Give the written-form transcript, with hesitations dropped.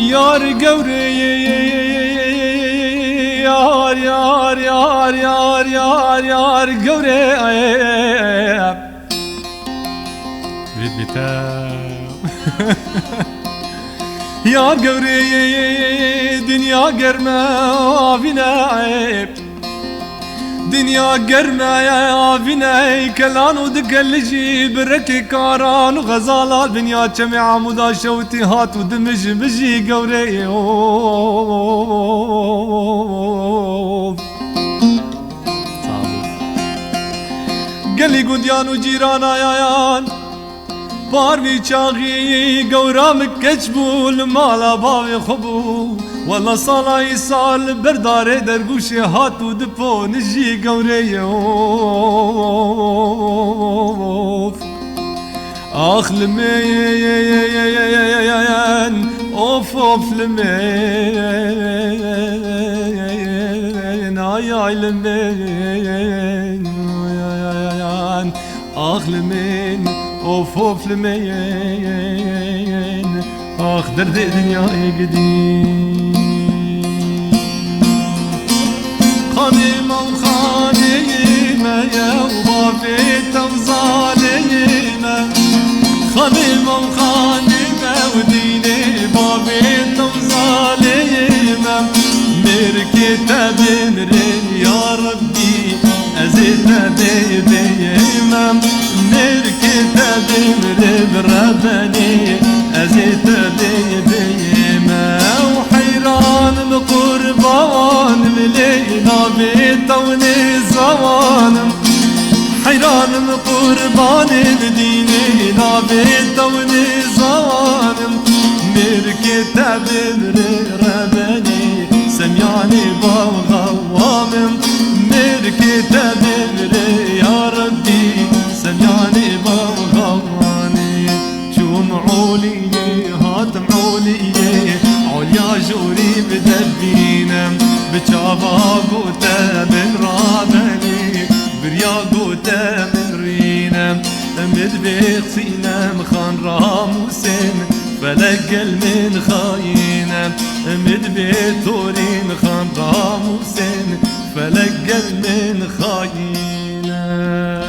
يار قوري يار يار يار يار يار يار قوري بيت بيتام يار قوري دنيا قرمة فينا عيب دنيا قرمة يا فينا كلان ودقلجي بركي كاران وغزالة دنيا جمع عمودا شوتي هات ودمج مجي قوري قلي قديان وجيرانا يان باروي چاغي قورام كجبول مالا باوي خبو والله صلاة سال بردار درگوش هاتو دپو نجي قوري آخ لمين اوف اوف لمين آي لمين آخ لمين اوف اوف لمين آخ درد دنيا قديم خانيمة وخانيمة يا وبابيتا وظالمة خانيمة وخانيمة وديني بابيتا وظالمة مركتة بمرين يا ربي أزيتها بيديمة مركتة بمرين ربني أزيتها بيديمة وحيران القربان ملينا بيتا ونزوان حيران القربان مدينينا بيتا ونزوان مركتة بمرين ربني سمياني بغوام مركتة بمرين يا ربي سمياني بغواني شو معولي هات معولي عليا جوري بدبينا بجابا قوتا من رابني بريا قوتا من رينا مدبيق سينام خان راموسين فلقل من خاينا مدبيق تورين خان راموسين فلقل من خاينا